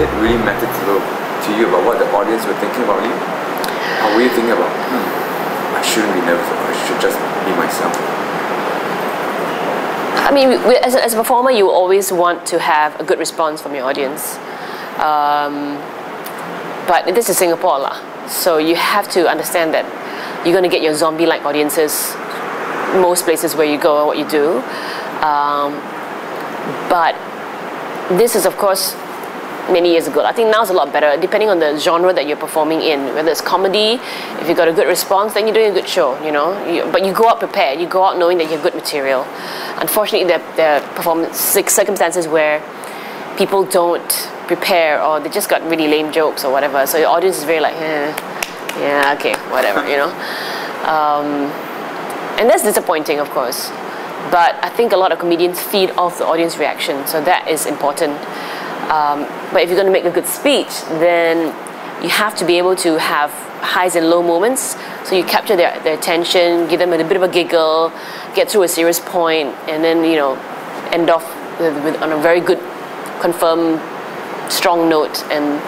did it really matter to you about what the audience were thinking about you? Or were you thinking about, I shouldn't be nervous, I should just be myself? I mean, as a performer, you always want to have a good response from your audience. But this is Singapore lah. So you have to understand that you're going to get your zombie-like audiences most places where you go and what you do. But this is, of course, many years ago. I think now it's a lot better, depending on the genre that you're performing in. Whether it's comedy, if you've got a good response, then you're doing a good show, you know. But you go out prepared. You go out knowing that you have good material. Unfortunately, there are performance circumstances where people don't prepare, or they just got really lame jokes or whatever. So your audience is very like, yeah, okay, whatever, you know. And that's disappointing, of course. But I think a lot of comedians feed off the audience reaction, so that is important. But if you're going to make a good speech, then you have to be able to have highs and low moments. So you capture their attention, give them a bit of a giggle, get through a serious point, and then, you know, end off on a very good, confirmed, strong note, and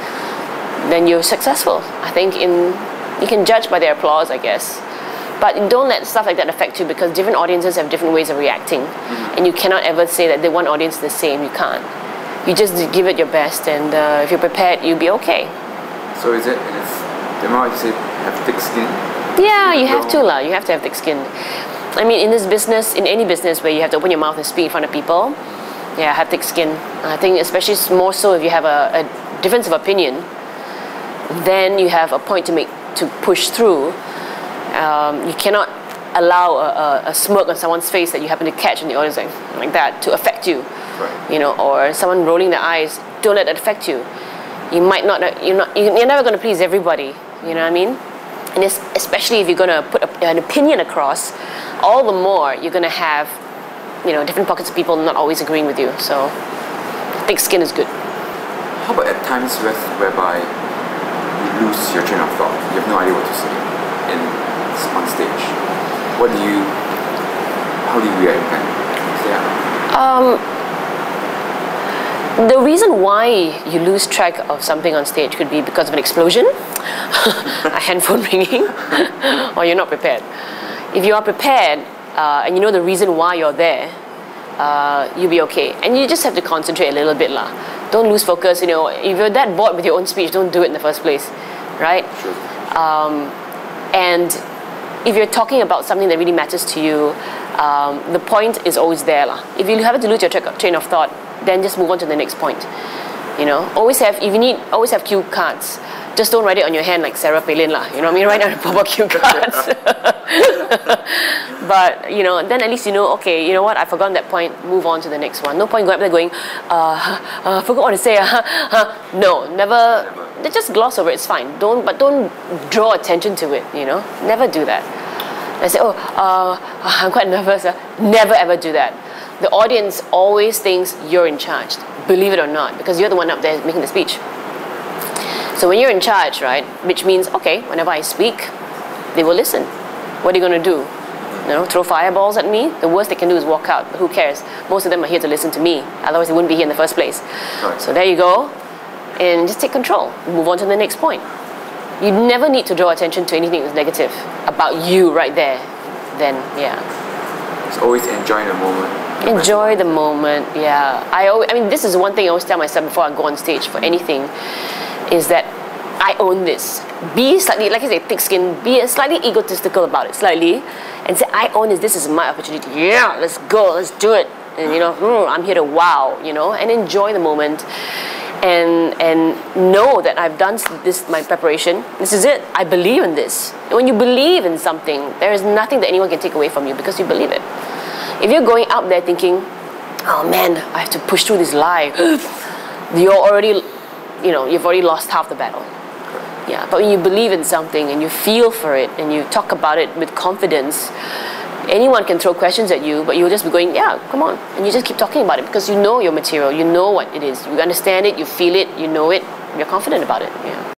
then you're successful. I think you can judge by their applause, I guess. But don't let stuff like that affect you, because different audiences have different ways of reacting. And you cannot ever say that the one audience is the same. You can't. You just give it your best, and if you're prepared, you'll be okay. So is it, the more you say, have thick skin? Yeah, you have to lah. You have to have thick skin. I mean, in this business, in any business where you have to open your mouth and speak in front of people, yeah, have thick skin. I think especially more so if you have a difference of opinion, then you have a point to make, to push through. You cannot allow a smirk on someone's face that you happen to catch in the audience like that to affect you. Right. You know, or someone rolling their eyes. Don't let that affect you. You might not. You're never going to please everybody. You know what I mean? And especially if you're going to put an opinion across, all the more you're going to have, you know, different pockets of people not always agreeing with you. So, thick skin is good. How about at times whereby you lose your train of thought? You have no idea what to say on stage. How do you react then? The reason why you lose track of something on stage could be because of an explosion, a handphone ringing, or you're not prepared. If you are prepared and you know the reason why you're there, you'll be okay. And you just have to concentrate a little bit lah. Don't lose focus. You know, if you're that bored with your own speech, don't do it in the first place, right? Sure. And if you're talking about something that really matters to you, the point is always there lah. If you happen to lose your train of thought, then just move on to the next point. You know, always have cue cards. Just don't write it on your hand like Sarah Palin lah. You know what I mean? Write down proper cue cards. But you know, then at least you know. Okay, you know what? I forgot that point. Move on to the next one. No point going up there going, forgot what to say. No, never. Just gloss over it. It's fine. Don't draw attention to it. You know, never do that. I say, I'm quite nervous. Never ever do that. The audience always thinks you're in charge, believe it or not, because you're the one up there making the speech. So when you're in charge, right, which means, okay, whenever I speak, they will listen. What are you going to do? You know, throw fireballs at me? The worst they can do is walk out, but who cares? Most of them are here to listen to me, otherwise they wouldn't be here in the first place. Right. So there you go, and just take control. Move on to the next point. You never need to draw attention to anything that's negative about you right there. Then, yeah. Just always enjoy the moment. Enjoy the moment, yeah. I mean, this is one thing I always tell myself before I go on stage for anything, is that I own this. Be slightly, like I say, thick skin, be slightly egotistical about it, slightly, and say, I own this, this is my opportunity. Yeah, let's go, let's do it. And you know, I'm here to wow, you know, and enjoy the moment. And know that I've done this, my preparation. This is it. I believe in this. And when you believe in something, there is nothing that anyone can take away from you because you believe it. If you're going out there thinking, oh man, I have to push through this lie, you're already, you know, you've already lost half the battle. Yeah, but when you believe in something and you feel for it and you talk about it with confidence, anyone can throw questions at you, but you'll just be going, yeah, come on. And you just keep talking about it because you know your material, you know what it is. You understand it, you feel it, you know it, you're confident about it. Yeah.